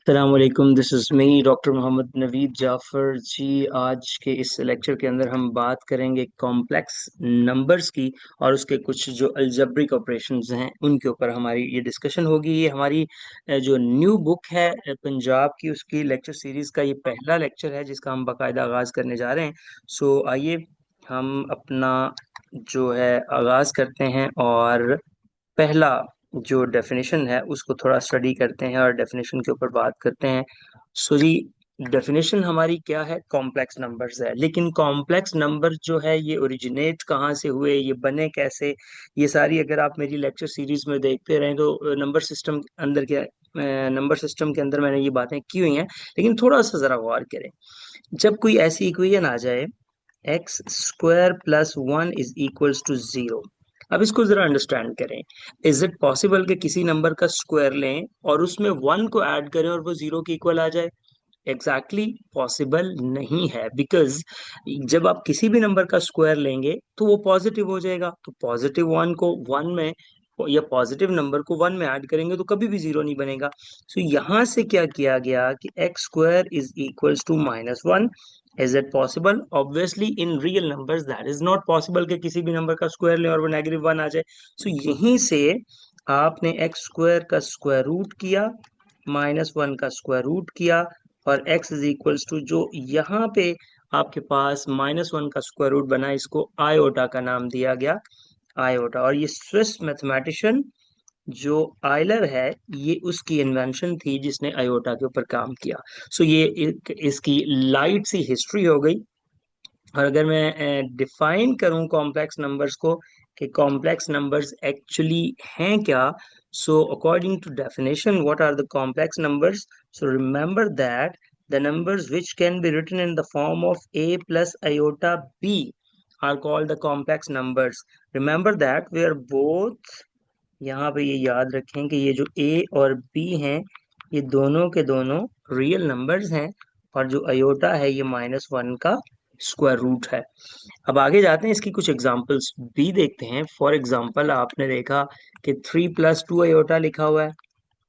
अस्सलामुअलैकुम, this is me doctor Mohammad Naveed Jafar ji. आज के इस लेक्चर के अंदर हम बात करेंगे कॉम्प्लेक्स नंबर्स की और उसके कुछ जो अलजेब्रिक ऑपरेशंस हैं उनके ऊपर हमारी ये डिस्कशन होगी। ये हमारी जो न्यू बुक है पंजाब की, उसकी लेक्चर सीरीज़ का ये पहला लेक्चर है जिसका हम बाकायदा आगाज़ करने जा रहे हैं। सो आइए हम अपना जो है आगाज़ करते हैं और पहला जो डेफिनेशन है उसको थोड़ा स्टडी करते हैं और डेफिनेशन के ऊपर बात करते हैं। सो जी, डेफिनेशन हमारी क्या है? कॉम्प्लेक्स नंबर्स है। लेकिन कॉम्प्लेक्स नंबर जो है ये ओरिजिनेट कहाँ से हुए, ये बने कैसे, ये सारी अगर आप मेरी लेक्चर सीरीज में देखते रहें तो नंबर सिस्टम के अंदर मैंने ये बातें की हुई हैं। लेकिन थोड़ा सा जरा गौर करें। जब कोई ऐसी इक्वेशन आ जाए x square plus one is equals to zero, अब इसको जरा अंडरस्टैंड करें। इज इट पॉसिबल कि किसी नंबर का स्क्वायर लें और उसमें वन को ऐड करें और वो जीरो के इक्वल आ जाए? एग्जैक्टली पॉसिबल नहीं है, बिकॉज जब आप किसी भी नंबर का स्क्वायर लेंगे तो वो पॉजिटिव हो जाएगा। तो पॉजिटिव वन को वन में या पॉजिटिव नंबर को वन में ऐड करेंगे तो कभी भी जीरो नहीं बनेगा। सो यहां से क्या किया गया कि x square is equals to minus one. Is it possible? Obviously in real numbers that is not possible कि किसी भी नंबर का स्क्वायर लें और वो नेगेटिव वन आ जाए। सो यहीं से आपने एक्स स्क्वायर का स्क्वायर रूट किया, माइनस वन का स्क्वायर रूट किया, और x इज इक्वल्स टू जो यहाँ पे आपके पास माइनस वन का स्क्वायर रूट बना, इसको आयोटा का नाम दिया गया, आयोटा। और ये स्विस मैथमेटिशियन जो आयलर है, ये उसकी इन्वेंशन थी जिसने आयोटा के ऊपर काम किया। सो ये इसकी लाइट सी हिस्ट्री हो गई। और अगर मैं डिफाइन करूं कॉम्प्लेक्स नंबर्स को कि कॉम्प्लेक्स नंबर्स एक्चुअली हैं क्या, so according to definition what are the complex numbers? So remember that the numbers which can be written in the form of a plus iota b are called the complex numbers. Remember that where both, यहाँ पे ये याद रखें कि ये जो a और b हैं ये दोनों के दोनों रियल नंबर्स हैं, और जो अयोटा है ये माइनस वन का स्क्वायर रूट है। अब आगे जाते हैं, इसकी कुछ एग्जांपल्स भी देखते हैं। फॉर एग्जांपल आपने देखा कि थ्री प्लस टू अयोटा लिखा हुआ है।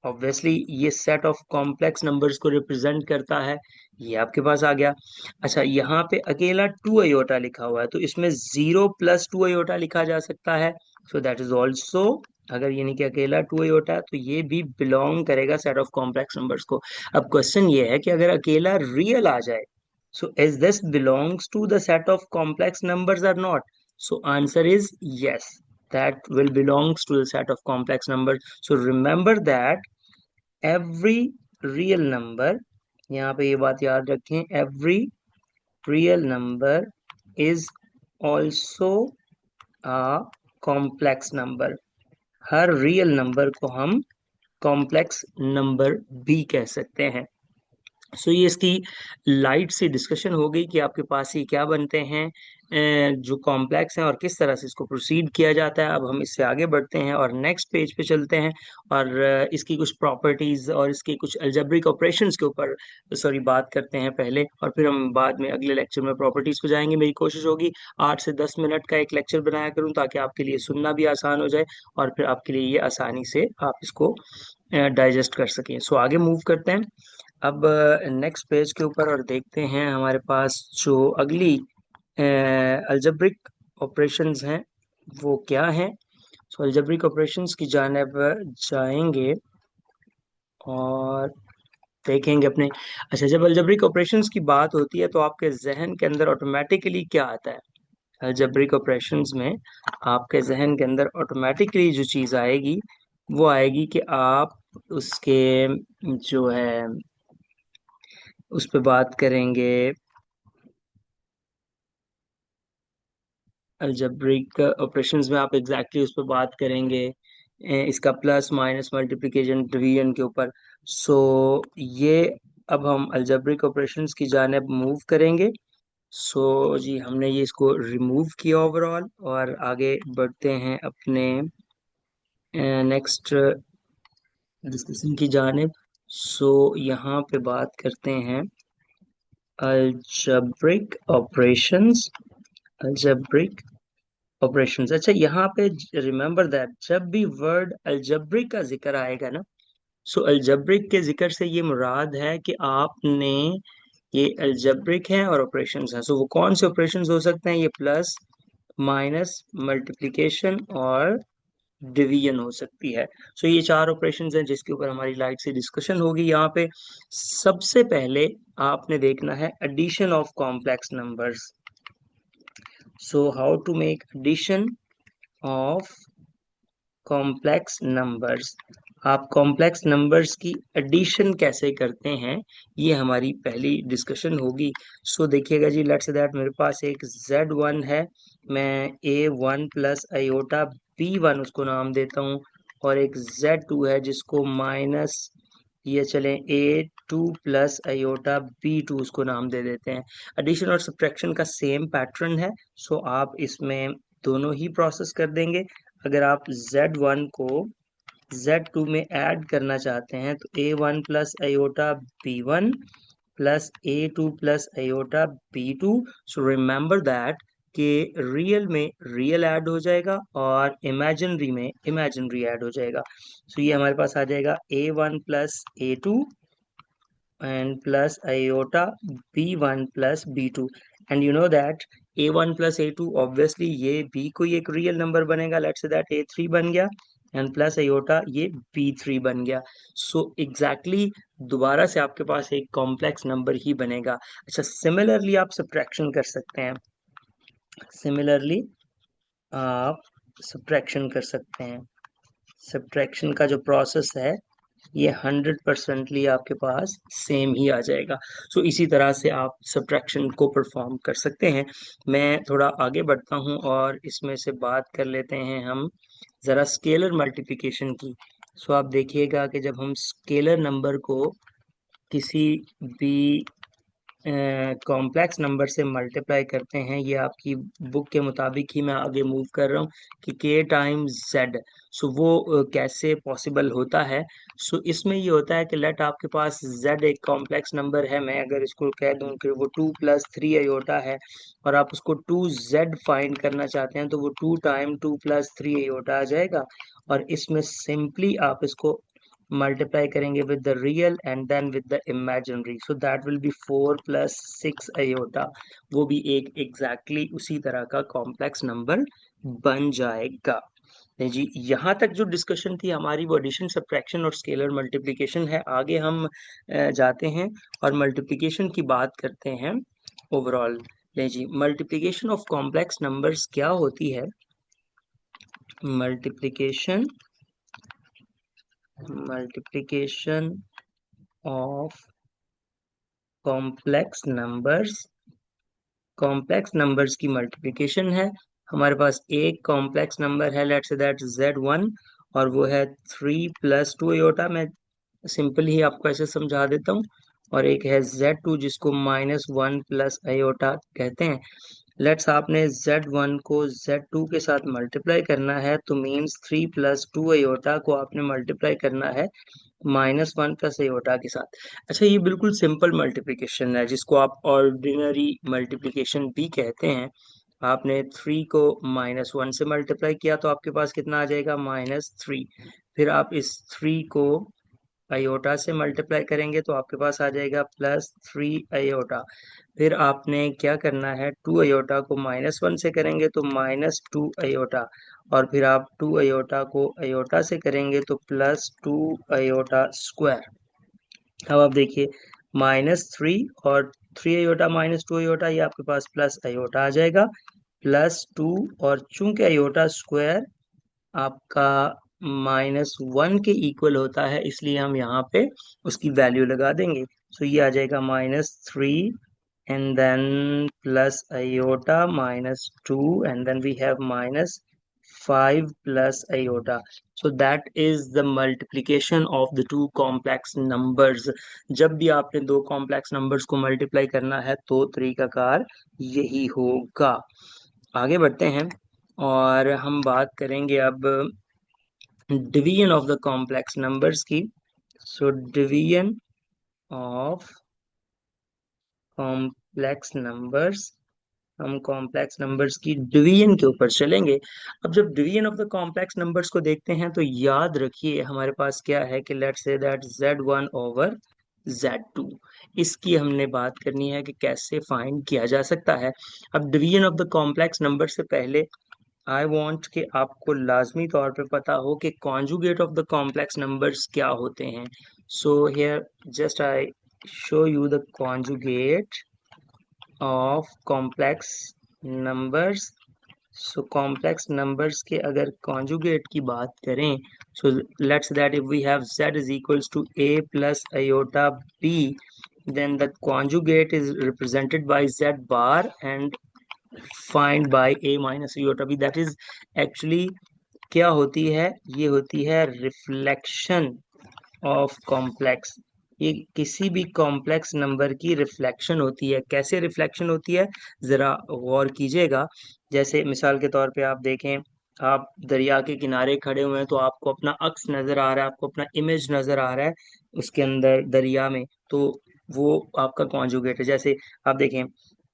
ऑब्वियसली ये सेट ऑफ कॉम्प्लेक्स नंबर्स को रिप्रेजेंट करता है। ये आपके पास आ गया। अच्छा, यहाँ पे अकेला टू अयोटा लिखा हुआ है तो इसमें जीरो प्लस टू अयोटा लिखा जा सकता है। सो दैट इज ऑल्सो, अगर यानी कि अकेला टू अयोटा है तो ये भी बिलोंग करेगा सेट ऑफ कॉम्प्लेक्स नंबर्स को। अब क्वेश्चन ये है कि अगर अकेला रियल आ जाए, so is this belongs to the set of complex numbers or not? So answer is yes, that will belongs to the set of complex numbers. So remember that every real number, यहाँ पे ये बात याद रखें, every real number is also a complex number। Her real number को हम complex number भी कह सकते हैं। सो ये इसकी लाइट सी डिस्कशन हो गई कि आपके पास ये क्या बनते हैं, जो कॉम्प्लेक्स हैं, और किस तरह से इसको प्रोसीड किया जाता है। अब हम इससे आगे बढ़ते हैं और नेक्स्ट पेज पे चलते हैं और इसकी कुछ प्रॉपर्टीज और इसके कुछ अलजेब्रिक ऑपरेशंस के ऊपर सॉरी बात करते हैं पहले, और फिर हम बाद में अगले लेक्चर में प्रॉपर्टीज पे जाएंगे। मेरी कोशिश होगी 8 से 10 मिनट का एक लेक्चर बनाया करूं ताकि आपके लिए सुनना भी आसान हो जाए और फिर आपके लिए ये आसानी से आप इसको डाइजेस्ट कर सकें। सो आगे मूव करते हैं अब नेक्स्ट पेज के ऊपर और देखते हैं हमारे पास जो अगली अलजेब्रिक ऑपरेशंस हैं वो क्या हैं। सो अलजेब्रिक ऑपरेशंस की जानिब जाएंगे और देखेंगे अपने। अच्छा, जब अलजेब्रिक ऑपरेशंस की बात होती है तो आपके जहन के अंदर ऑटोमेटिकली क्या आता है? अलजेब्रिक ऑपरेशंस में आपके जहन के अंदर ऑटोमेटिकली जो चीज़ आएगी वो आएगी कि आप उसके जो है उस पर बात करेंगे। अलजेब्रिक ऑपरेशंस में आप एग्जैक्टली उस पर बात करेंगे, इसका प्लस माइनस मल्टीप्लिकेशन डिवीजन के ऊपर। सो ये अब हम अलजेब्रिक ऑपरेशंस की जानिब मूव करेंगे। सो जी, हमने ये इसको रिमूव किया ओवरऑल और आगे बढ़ते हैं अपने नेक्स्ट डिस्कशन की जानिब। सो यहाँ पे बात करते हैं अलजेब्रिक ऑपरेशंस, अलजेब्रिक ऑपरेशंस। अच्छा, यहाँ पे रिमेंबर दैट जब भी वर्ड अलजेब्रिक का जिक्र आएगा ना, सो अलजेब्रिक के जिक्र से ये मुराद है कि आपने, ये अलजेब्रिक है और ऑपरेशंस हैं। सो वो कौन से ऑपरेशंस हो सकते हैं? ये प्लस, माइनस, मल्टीप्लिकेशन और डिवीजन हो सकती है। सो ये चार ऑपरेशंस हैं जिसके ऊपर हमारी लाइट से डिस्कशन होगी यहाँ पे। सबसे पहले आपने देखना है addition of complex numbers. So how to make addition of complex numbers. आप कॉम्प्लेक्स नंबर्स की एडिशन कैसे करते हैं, ये हमारी पहली डिस्कशन होगी। सो देखिएगा जी, लेट्स से दैट मेरे पास एक z1 है, मैं a1 प्लस आयोटा b1 उसको नाम देता हूँ, और एक z2 है जिसको माइनस, ये चले a2 प्लस आयोटा b2 उसको नाम दे देते हैं। एडिशन और सब्ट्रैक्शन का सेम पैटर्न है, सो आप इसमें दोनों ही प्रोसेस कर देंगे। अगर आप Z1 को Z2 में ऐड करना चाहते हैं तो A1 plus iota B1 plus A2 plus iota B2। So remember that कि रियल में रियल ऐड हो जाएगा और इमेजिनरी में इमेजिनरी ऐड हो जाएगा। सो ये हमारे पास आ जाएगा A1 plus A2 and plus iota b1 plus b2। and you know that a1 plus a2 obviously ये b कोई एक रियल नंबर बनेगा, लेट्स से दैट a3 बन गया, एंड प्लस आयोटा ये b3 बन गया। सो एग्जैक्टली दोबारा से आपके पास एक कॉम्प्लेक्स नंबर ही बनेगा। अच्छा, सिमिलरली आप सब्ट्रैक्शन कर सकते हैं, सिमिलरली आप सब्ट्रैक्शन कर सकते हैं। सब्ट्रैक्शन का जो प्रोसेस है ये 100% आपके पास सेम ही आ जाएगा। सो इसी तरह से आप सब्ट्रैक्शन को परफॉर्म कर सकते हैं। मैं थोड़ा आगे बढ़ता हूँ और इसमें से बात कर लेते हैं हम ज़रा स्केलर मल्टीप्लिकेशन की। सो आप देखिएगा कि जब हम स्केलर नंबर को किसी भी कॉम्प्लेक्स नंबर से मल्टीप्लाई करते हैं, ये आपकी बुक के मुताबिक ही मैं आगे मूव कर रहा हूँ कि k टाइम्स z। सो वो कैसे पॉसिबल होता है? सो इसमें ये होता है कि लेट आपके पास z एक कॉम्प्लेक्स नंबर है, मैं अगर इसको कह दूं कि वो 2 प्लस 3 आयोटा है, और आप उसको 2z फाइंड करना चाहते हैं, तो वो 2 टाइम 2 प्लस 3 आयोटा आ जाएगा। और इसमें सिंपली आप इसको multiply करेंगे with the real and then with the imaginary, so that will be 4 plus 6 iota। वो भी एक exactly उसी तरह का कॉम्प्लेक्स नंबर बन जाएगा। नहीं जी, यहाँ तक जो डिस्कशन थी हमारी वो एडिशन, सब्ट्रैक्शन और स्केलर मल्टीप्लिकेशन है। आगे हम जाते हैं और मल्टीप्लिकेशन की बात करते हैं ओवरऑल। नहीं जी, मल्टीप्लिकेशन ऑफ कॉम्प्लेक्स नंबर्स क्या होती है? Multiplication, multiplication of complex numbers, complex numbers की मल्टीप्लिकेशन है। हमारे पास एक कॉम्प्लेक्स नंबर है, लेट्स से दैट Z1, और वो है 3 प्लस 2 आयोटा। मैं सिंपल ही आपको ऐसे समझा देता हूँ। और एक है Z2 जिसको -1 प्लस आयोटा कहते हैं। लेट्स आपने Z1 को Z2 के साथ मल्टीप्लाई करना है, तो मीन्स 3 प्लस 2 आयोटा को आपने मल्टीप्लाई करना है -1 प्लस आयोटा के साथ। अच्छा, ये बिल्कुल सिंपल मल्टीप्लिकेशन है जिसको आप ऑर्डिनरी मल्टीप्लिकेशन भी कहते हैं। आपने 3 को -1 से मल्टीप्लाई किया तो आपके पास कितना आ जाएगा? -3। फिर आप इस 3 को आयोटा से मल्टीप्लाई करेंगे तो आपके पास आ जाएगा +3 आयोटा। फिर आपने क्या करना है, 2 आयोटा को -1 से करेंगे तो -2 आयोटा, और फिर आप 2 आयोटा को आयोटा से करेंगे तो +2 आयोटा स्क्वायर। अब आप देखिए, -3 और 3 आयोटा -2 आयोटा, ये आपके पास प्लस आयोटा आ जाएगा, +2, और चूंकि आयोटा स्क्वायर आपका -1 के इक्वल होता है, इसलिए हम यहाँ पे उसकी वैल्यू लगा देंगे। सो ये आ जाएगा -3 and then plus iota -2 and then we have -5 plus iota। so that is the multiplication of the two complex numbers। जब भी आपने दो कॉम्प्लेक्स नंबर्स को मल्टीप्लाई करना है तो तरीकाकार यही होगा। आगे बढ़ते हैं और हम बात करेंगे अब division of the complex numbers की। So division of complex numbers हम कॉम्प्लेक्स नंबर्स की डिवीजन के ऊपर चलेंगे। अब जब division of the complex numbers को देखते हैं तो याद रखिए हमारे पास क्या है कि let's say that Z1 over Z2, इसकी हमने बात करनी है कि कैसे फाइंड किया जा सकता है। अब division of the complex number से पहले आई वांट कि आपको लाजमी तौर पे पता हो कि conjugate of the complex numbers क्या होते हैं। So here just I show you the conjugate of complex numbers. So complex numbers के अगर कॉन्जुगेट की बात करें, so let's that if we have z is equals to a plus iota b, then the conjugate is represented by z bar and find by a minus iota b, that is actually क्या होती है, ये होती है reflection of complex. ये किसी भी complex number की रिफ्लेक्शन होती है। कैसे रिफ्लेक्शन होती है जरा गौर कीजिएगा। जैसे मिसाल के तौर पे आप देखें, आप दरिया के किनारे खड़े हुए हैं तो आपको अपना अक्स नजर आ रहा है, आपको अपना इमेज नजर आ रहा है उसके अंदर दरिया में, तो वो आपका कॉन्जुगेट है। जैसे आप देखें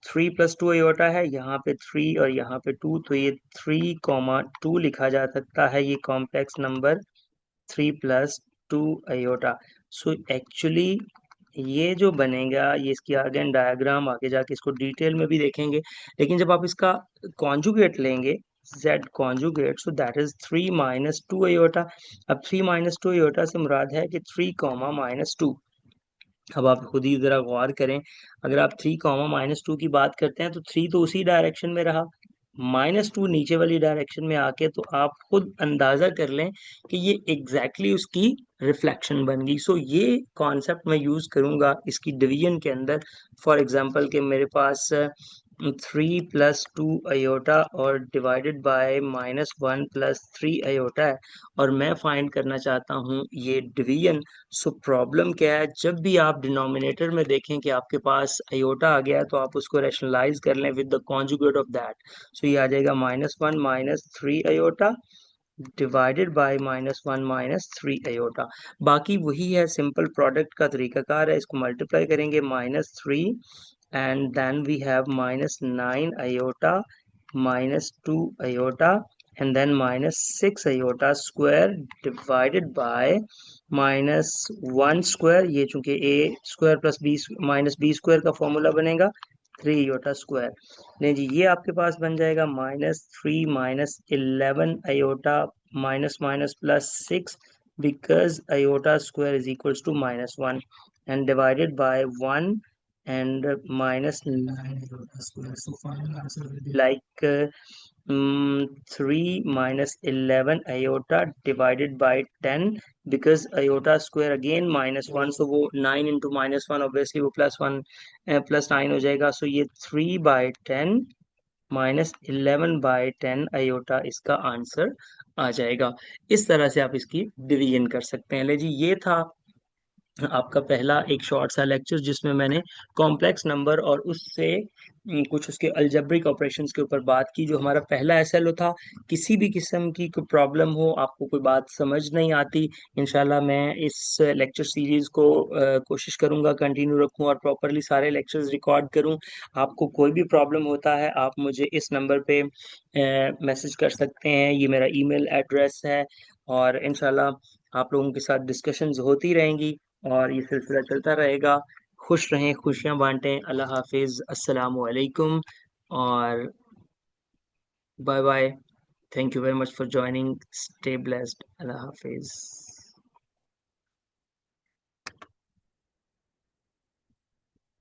3 + 2 अयोटा है, यहाँ पे 3 और यहाँ पे 2, तो ये 3, 2 लिखा जा सकता है, ये complex number 3 + 2 iota. So actually ये जो बनेगा, ये इसकी अगेन डायग्राम आगे जाके इसको डिटेल में भी देखेंगे, लेकिन जब आप इसका कॉन्जुगेट लेंगे z conjugate, so that is 3 - 2 iota. अब 3 - 2 अयोटा से मुराद है कि 3, -2। अब आप खुद ही जरा गौर करें, अगर आप 3, -2 की बात करते हैं तो 3 तो उसी डायरेक्शन में रहा, -2 नीचे वाली डायरेक्शन में आके, तो आप खुद अंदाजा कर लें कि ये एग्जैक्टली उसकी रिफ्लेक्शन बन गई। सो ये कॉन्सेप्ट मैं यूज करूंगा इसकी डिवीजन के अंदर। फॉर एग्जांपल कि मेरे पास 3 + 2 अयोटा और डिवाइडेड बाय -1 + 3 अयोटा है, और मैं फाइंड करना चाहता हूँ ये डिवीजन। सो प्रॉब्लम क्या है, जब भी आप डिनोमिनेटर में देखें कि आपके पास अयोटा आ गया है तो आप उसको रैशनलाइज कर लें with the conjugate of that. So ये आ जाएगा -1 - 3 अयोटा डिवाइडेड बाय -1 - 3 अयोटा। बाकी वही है, सिंपल प्रोडक्ट का तरीकाकार है, इसको मल्टीप्लाई करेंगे -3 and then we have -9 iota -2 iota and then -6 iota square divided by -1 square, ये चूंकि a square plus b -b square का फॉर्मूला बनेगा 3 अयोटा स्क्वायर। नहीं जी, ये आपके पास बन जाएगा -3 - 11 iota minus minus +6, because iota square is equals to -1 and divided by 1 and -9 iota square. So final answer will be like 3 - 11 iota divided by 10, because iota square again -1, so वो 9 into -1 obviously वो +1 +9 हो जाएगा। सो ये 3/10 -11/10 aorta इसका answer आ जाएगा। इस तरह से आप इसकी डिवीजन कर सकते हैं। ले जी, ये था आपका पहला एक शॉर्ट सा लेक्चर जिसमें मैंने कॉम्प्लेक्स नंबर और उससे कुछ उसके अलजेब्रिक ऑपरेशंस के ऊपर बात की। जो हमारा पहला एसएलओ था, किसी भी किस्म की कोई प्रॉब्लम हो, आपको कोई बात समझ नहीं आती, इंशाल्लाह मैं इस लेक्चर सीरीज को कोशिश करूंगा कंटिन्यू रखूं और प्रॉपरली सारे लेक्चर्स रिकॉर्ड करूं। आपको कोई भी प्रॉब्लम होता है आप मुझे इस नंबर पे मैसेज कर सकते हैं, ये मेरा ईमेल एड्रेस है, और इंशाल्लाह आप लोगों के साथ डिस्कशंस होती रहेंगी और ये सिलसिला चलता रहेगा। खुश रहें, खुशियां बांटें। अल्लाह हाफिज, अस्सलामु अलैकुम और bye bye. Thank you very much for joining. Stay blessed. अल्लाह हाफिज।